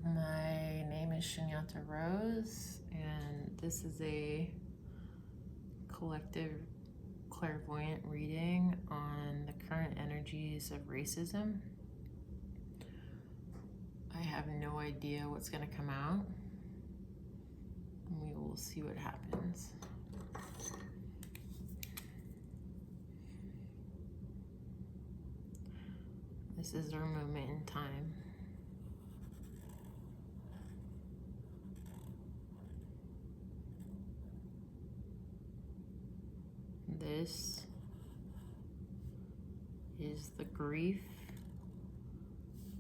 My name is Shunyata Rose, and this is a collective clairvoyant reading on the current energies of racism. I have no idea what's going to come out. We will see what happens. This is our moment in time. This is the grief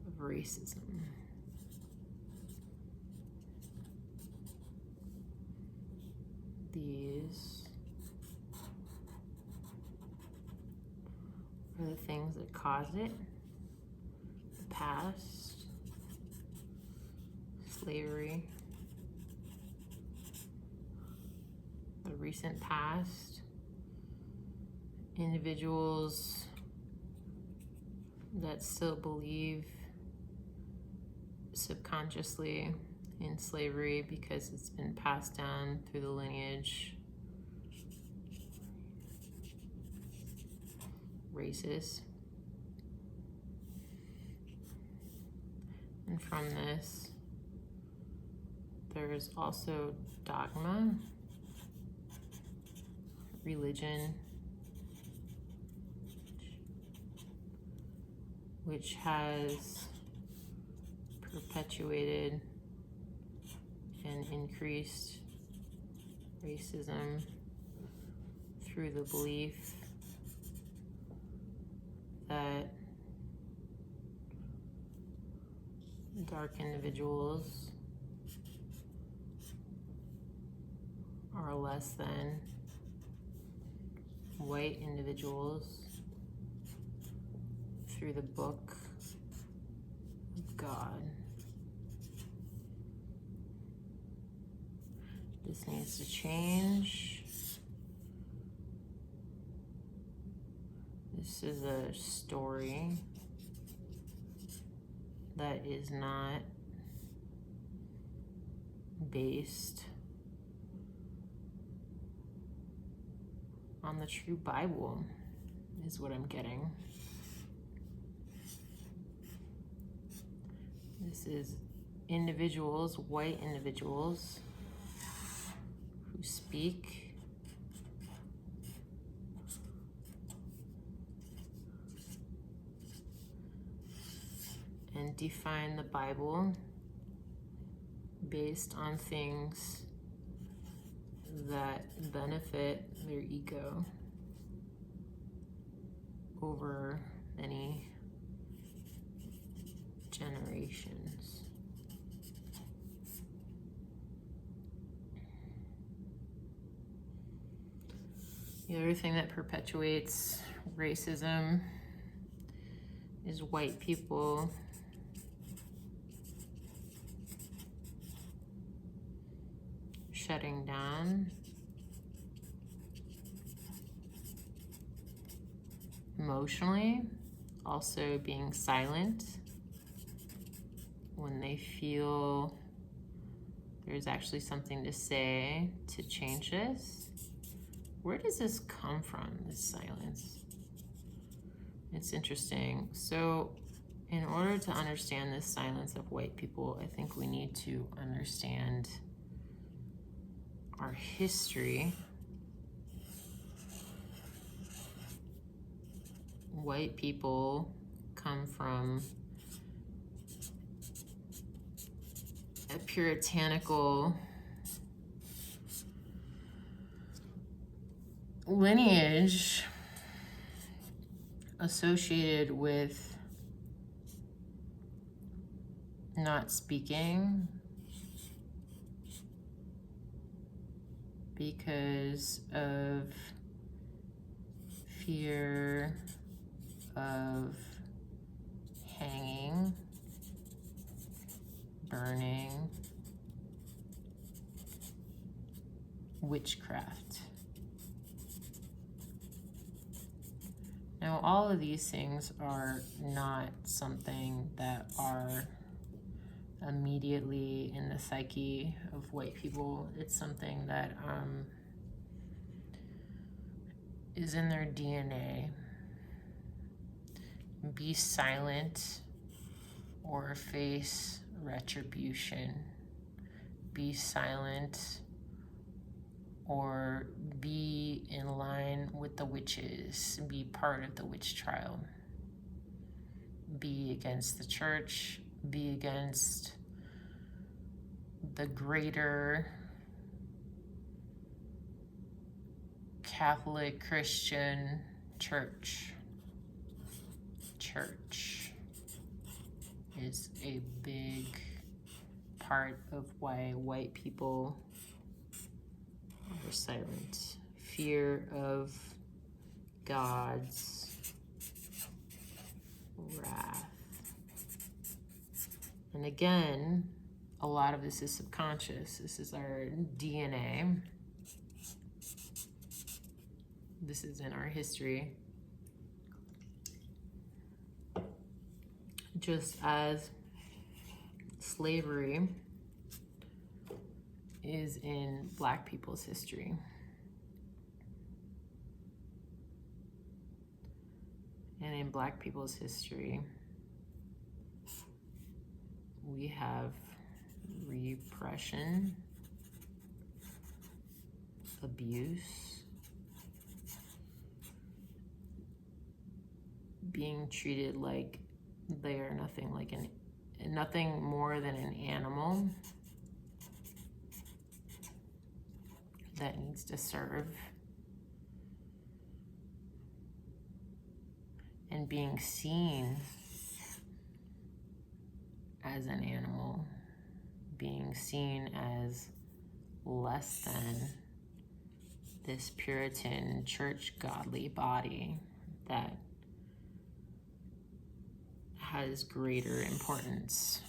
of racism. These are the things that cause it. The past, slavery, the recent past, individuals that still believe subconsciously in slavery because it's been passed down through the lineage, races. And from this, there's also dogma, religion, which has perpetuated and increased racism through the belief that dark individuals are less than white individuals through the book of God. This needs to change. This is a story that is not based on the true Bible, is what I'm getting. This is individuals, white individuals, who speak and define the Bible based on things that benefit their ego over many generations. The other thing that perpetuates racism is white people shutting down, emotionally, also being silent when they feel there's actually something to say to change this. Where does this come from, this silence? It's interesting. So in order to understand this silence of white people, I think we need to understand our history. White people come from a puritanical lineage associated with not speaking because of fear of hanging, burning, witchcraft. Now, all of these things are not something that are immediately in the psyche of white people. It's something that is in their DNA. Be silent or face retribution. Be silent or be in line with the witches. Be part of the witch trial. Be against the church. Be against the greater Catholic Christian church. Church is a big part of why white people are silent. Fear of God's wrath. And again, a lot of this is subconscious. This is our DNA. This is in our history. Just as slavery is in Black people's history. And in Black people's history, we have repression, abuse, being treated like they are nothing more than an animal that needs to serve, and being seen as an animal, being seen as less than this Puritan church godly body that has greater importance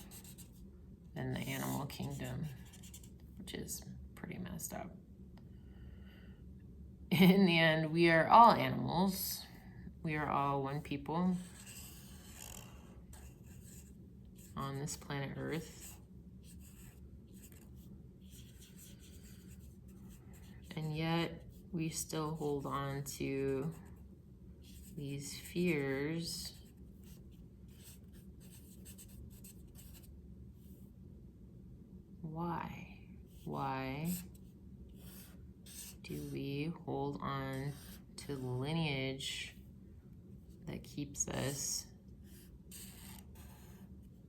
than the animal kingdom, which is pretty messed up. In the end, we are all animals. We are all one people on this planet Earth. And yet, we still hold on to these fears Why? Why do we hold on to the lineage that keeps us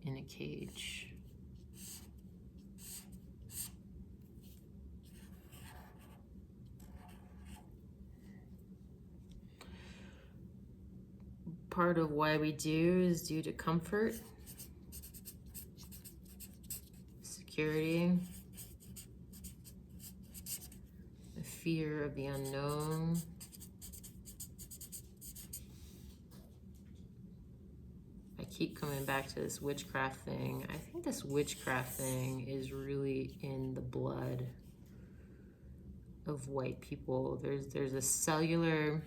in a cage? Part of why we do is due to comfort, security, the fear of the unknown. I keep coming back to this witchcraft thing. I think this witchcraft thing is really in the blood of white people. There's a cellular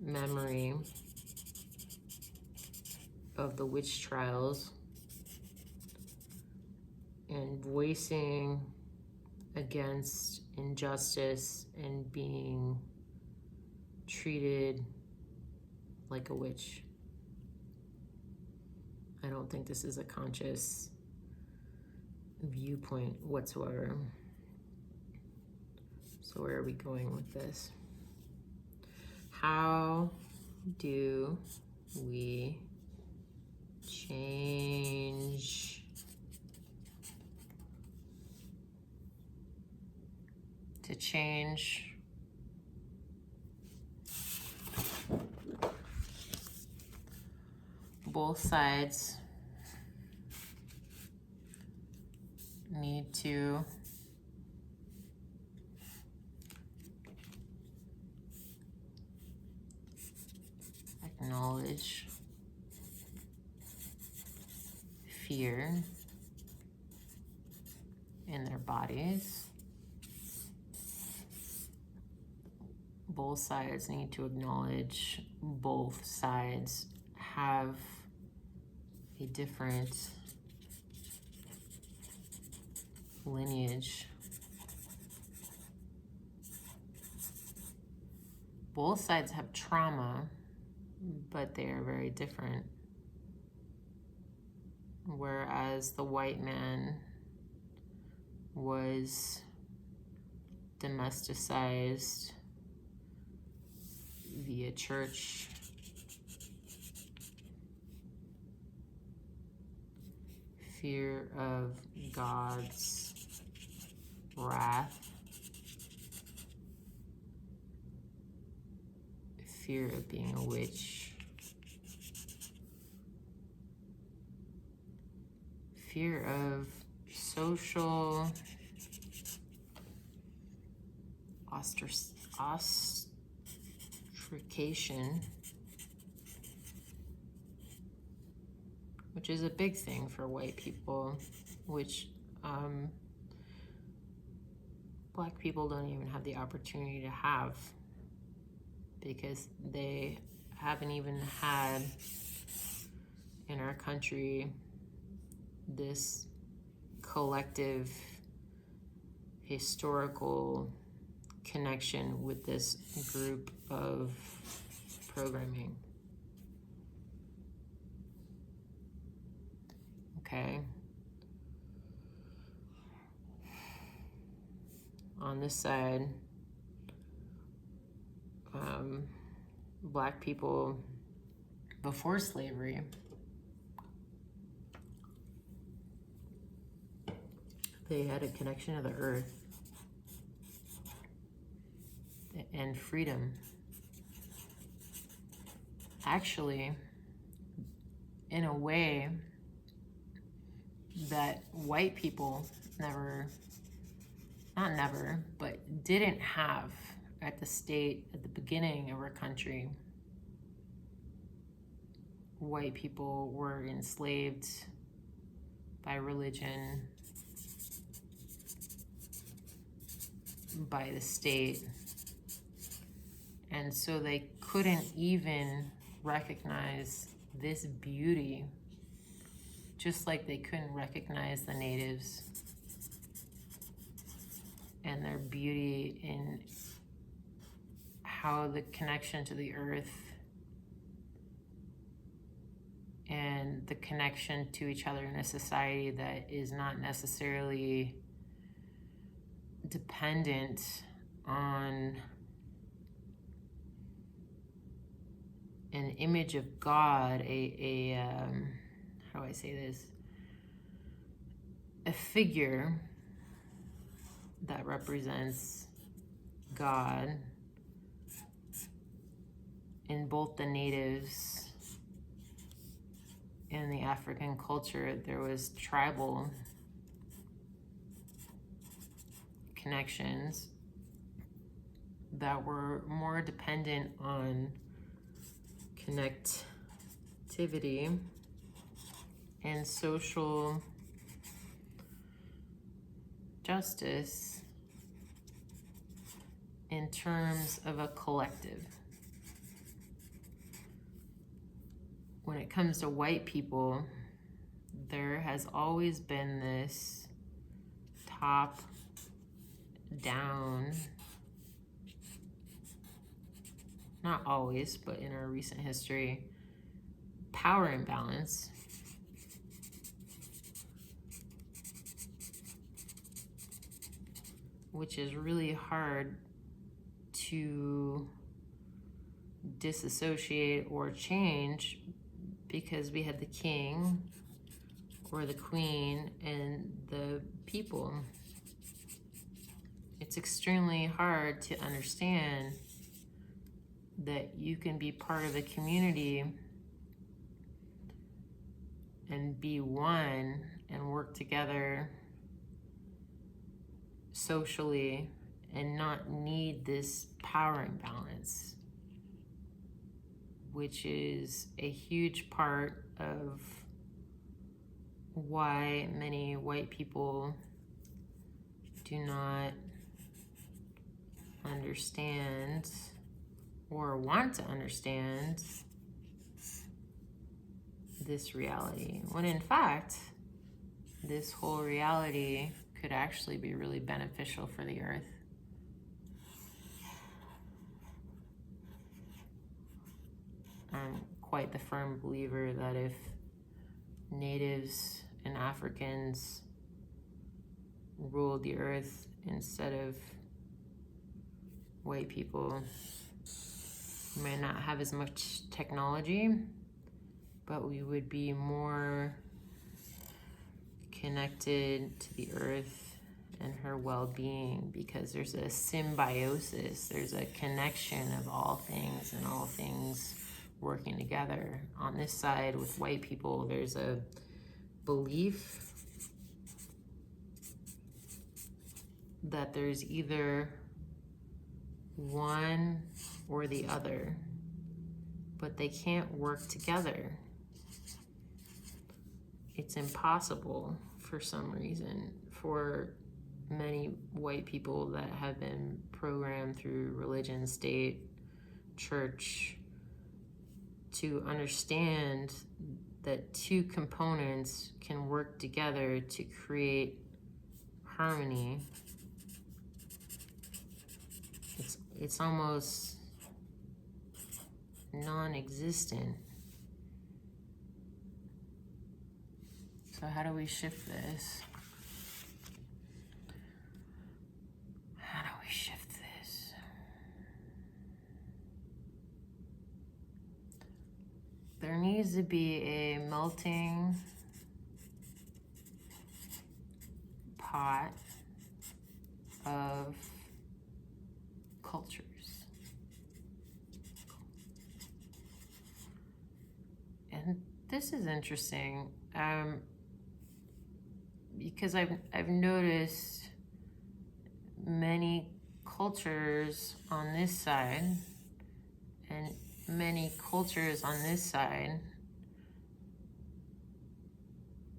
memory of the witch trials and voicing against injustice and being treated like a witch. I don't think this is a conscious viewpoint whatsoever. So where are we going with this? How do we change to change both sides need to acknowledge fear in their bodies. Both sides need to acknowledge both sides have a different lineage. Both sides have trauma, but they are very different. Whereas the white man was domesticized via church, fear of God's wrath, fear of being a witch, fear of social ostracification, which is a big thing for white people, which Black people don't even have the opportunity to have, because they haven't even had in our country this collective historical connection with this group of programming. Okay. On this side, Black people before slavery they had a connection to the earth and freedom. Actually, in a way that white people didn't have at the beginning of our country. White people were enslaved by religion, by the state, and so they couldn't even recognize this beauty, just like they couldn't recognize the natives and their beauty in how the connection to the earth and the connection to each other in a society that is not necessarily dependent on an image of God, how do I say this? A figure that represents God. In both the natives and the African culture, there was tribal connections that were more dependent on connectivity and social justice in terms of a collective. When it comes to white people, there has always been this top-down, not always, but in our recent history, power imbalance which is really hard to disassociate or change, because we had the king or the queen and the people. It's extremely hard to understand that you can be part of a community and be one and work together socially and not need this power imbalance, which is a huge part of why many white people do not understand or want to understand this reality, when in fact, this whole reality could actually be really beneficial for the earth. I'm quite the firm believer that if natives and Africans ruled the earth instead of white people, we might not have as much technology, but we would be more connected to the earth and her well-being, because there's a symbiosis, there's a connection of all things and all things working together. On this side with white people, there's a belief that there's either one or the other, but they can't work together. It's impossible for some reason for many white people that have been programmed through religion, state, church, to understand that two components can work together to create harmony. It's almost non-existent. So how do we shift this? How do we shift this? There needs to be a melting pot of cultures. And this is interesting, because I've noticed many cultures on this side and many cultures on this side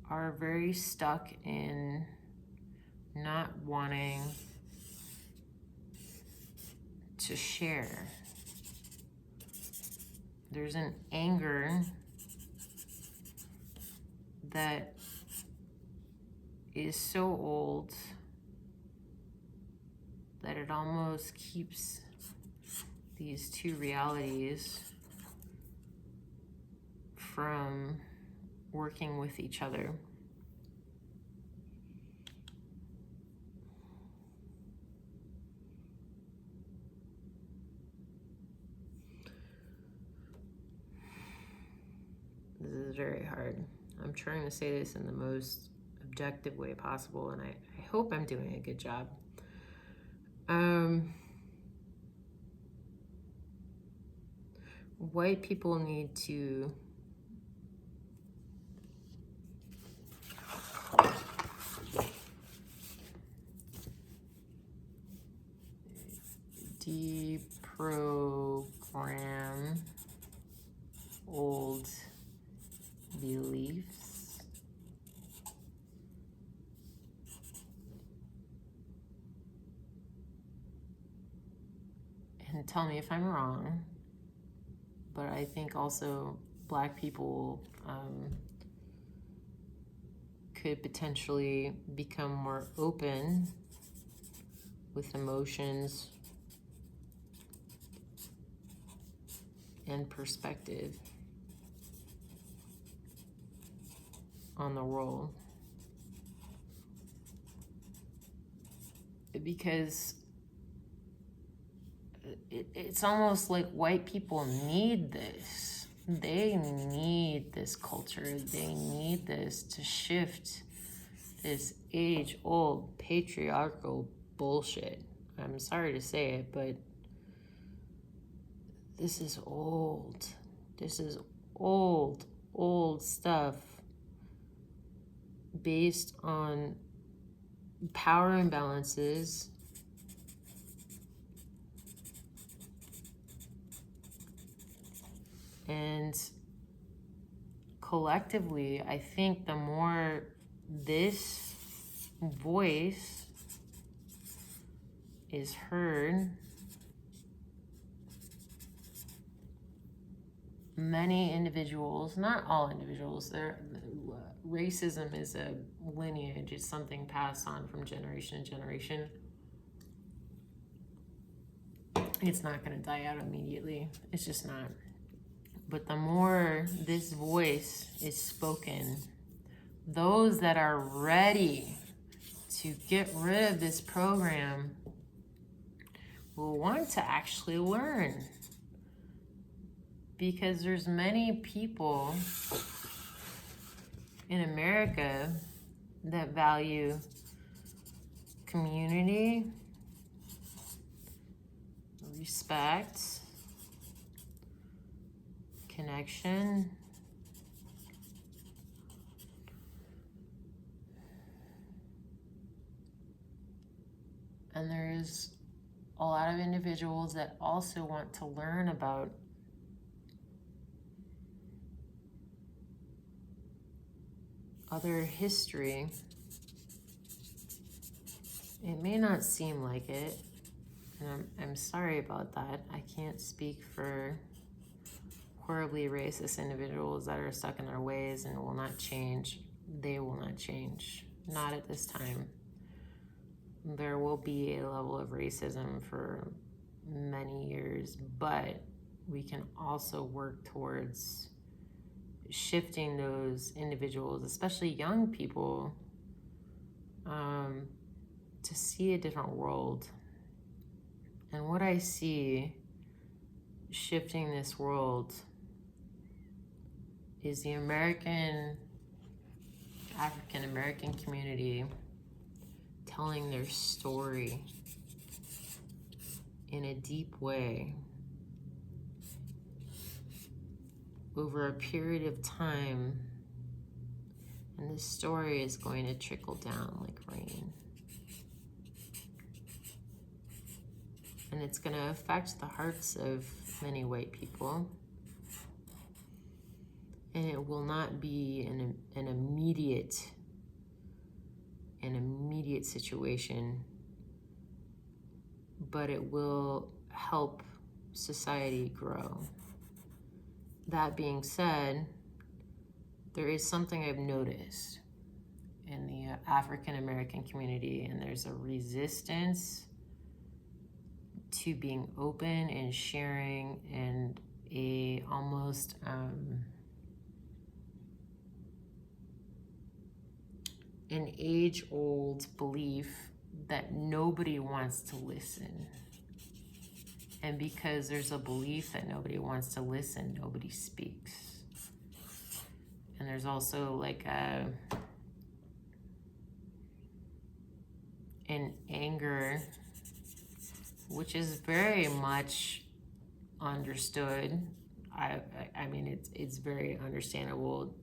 are very stuck in not wanting to share. There's an anger that is so old that it almost keeps these two realities from working with each other. This is very hard. I'm trying to say this in the most objective way possible, and I hope I'm doing a good job. White people need to deprogram old beliefs and tell me if I'm wrong, but I think also Black people could potentially become more open with emotions and perspective on the world. Because it's almost like white people need this. They need this culture. They need this to shift this age-old patriarchal bullshit. I'm sorry to say it, but this is old. This is old stuff based on power imbalances and collectively, I think the more this voice is heard, many individuals, not all individuals, racism is a lineage. It's something passed on from generation to generation. It's not going to die out immediately. It's just not. But the more this voice is spoken, those that are ready to get rid of this program will want to actually learn. Because there's many people in America that value community, respect, connection, and there's a lot of individuals that also want to learn about other history. It may not seem like it, and I'm sorry about that. I can't speak for horribly racist individuals that are stuck in their ways and will not change. They will not change. Not at this time. There will be a level of racism for many years, but we can also work towards shifting those individuals, especially young people, to see a different world. And what I see shifting this world is the African American community telling their story in a deep way over a period of time, and this story is going to trickle down like rain. And it's going to affect the hearts of many white people. And it will not be an immediate situation, but it will help society grow. That being said, there is something I've noticed in the African American community, and there's a resistance to being open and sharing, and a almost an age-old belief that nobody wants to listen. And because there's a belief that nobody wants to listen, nobody speaks. And there's also like an anger, which is very much understood. I mean, it's very understandable.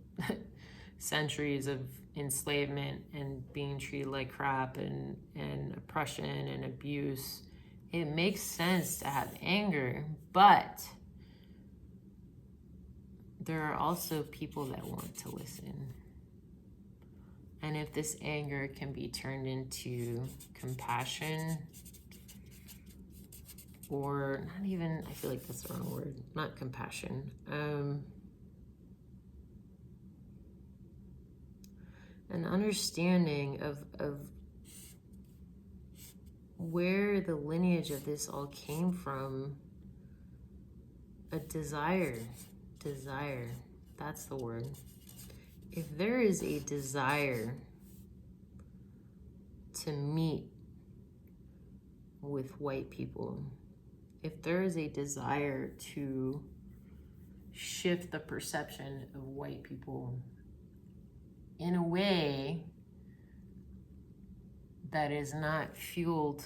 Centuries of enslavement and being treated like crap and oppression and abuse. It makes sense to have anger, but there are also people that want to listen. And if this anger can be turned into compassion, or not even, I feel like that's the wrong word, not compassion, an understanding of where the lineage of this all came from, a desire, that's the word. If there is a desire to meet with white people, if there is a desire to shift the perception of white people in a way that is not fueled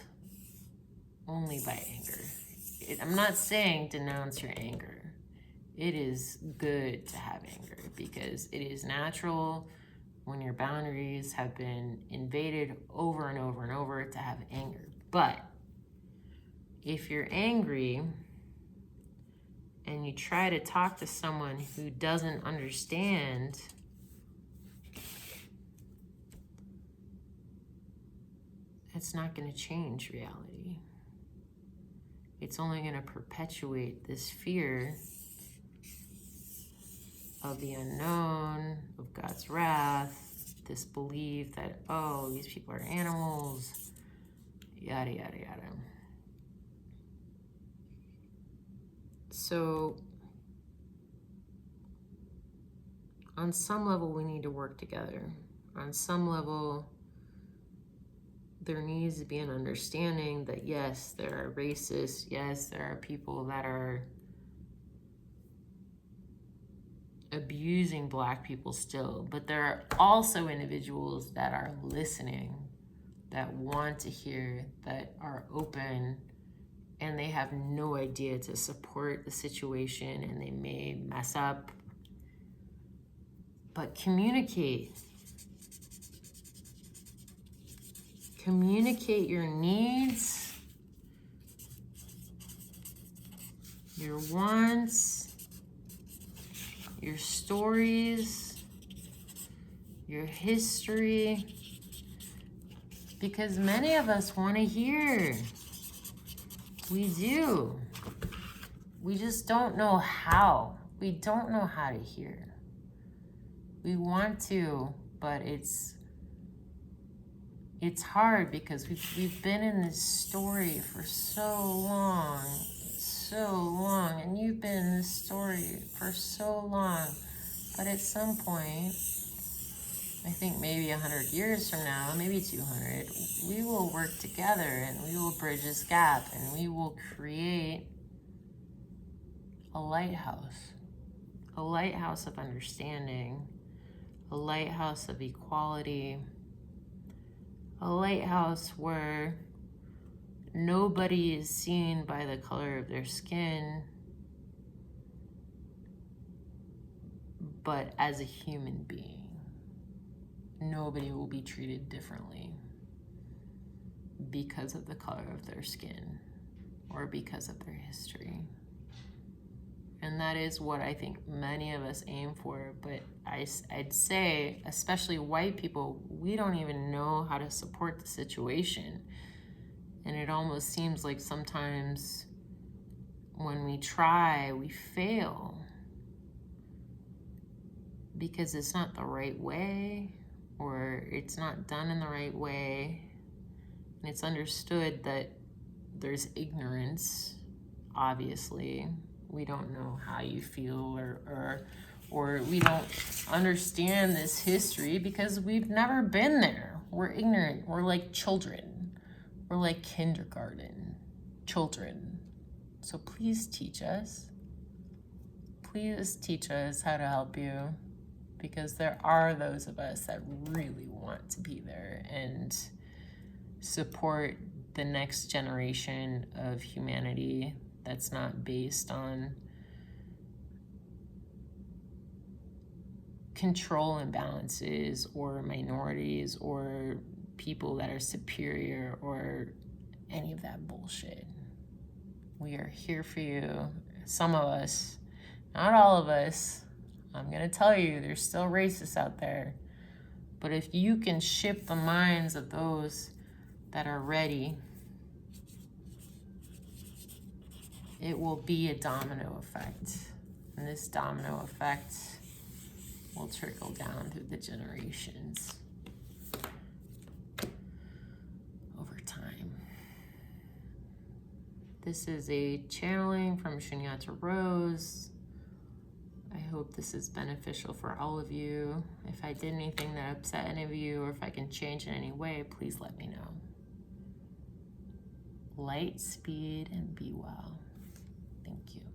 only by anger. I'm not saying denounce your anger. It is good to have anger because it is natural when your boundaries have been invaded over and over and over to have anger. But if you're angry and you try to talk to someone who doesn't understand, it's not going to change reality. It's only going to perpetuate this fear of the unknown, of God's wrath, this belief that, oh, these people are animals, yada, yada, yada. So on some level, we need to work together. On some level, there needs to be an understanding that, yes, there are racists. Yes, there are people that are abusing Black people still. But there are also individuals that are listening, that want to hear, that are open, and they have no idea to support the situation, and they may mess up. But communicate. Communicate your needs, your wants, your stories, your history, because many of us want to hear. We do. We just don't know how. We don't know how to hear. We want to, but it's hard because we've been in this story for so long, and you've been in this story for so long. But at some point, I think maybe 100 years from now, maybe 200, we will work together and we will bridge this gap and we will create a lighthouse of understanding, a lighthouse of equality, a lighthouse where nobody is seen by the color of their skin, but as a human being. Nobody will be treated differently because of the color of their skin or because of their history. And that is what I think many of us aim for. But I'd say, especially white people, we don't even know how to support the situation. And it almost seems like sometimes when we try, we fail. Because it's not the right way, or it's not done in the right way. And it's understood that there's ignorance, obviously. We don't know how you feel, or we don't understand this history because we've never been there. We're ignorant. We're like children. We're like kindergarten children. So please teach us. Please teach us how to help you, because there are those of us that really want to be there and support the next generation of humanity that's not based on control imbalances or minorities or people that are superior or any of that bullshit. We are here for you. Some of us, not all of us. I'm gonna tell you, there's still racists out there. But if you can shift the minds of those that are ready, it will be a domino effect. And this domino effect will trickle down through the generations over time. This is a channeling from Shunyata Rose. I hope this is beneficial for all of you. If I did anything that upset any of you, or if I can change in any way, please let me know. Light, speed, and be well. Thank you.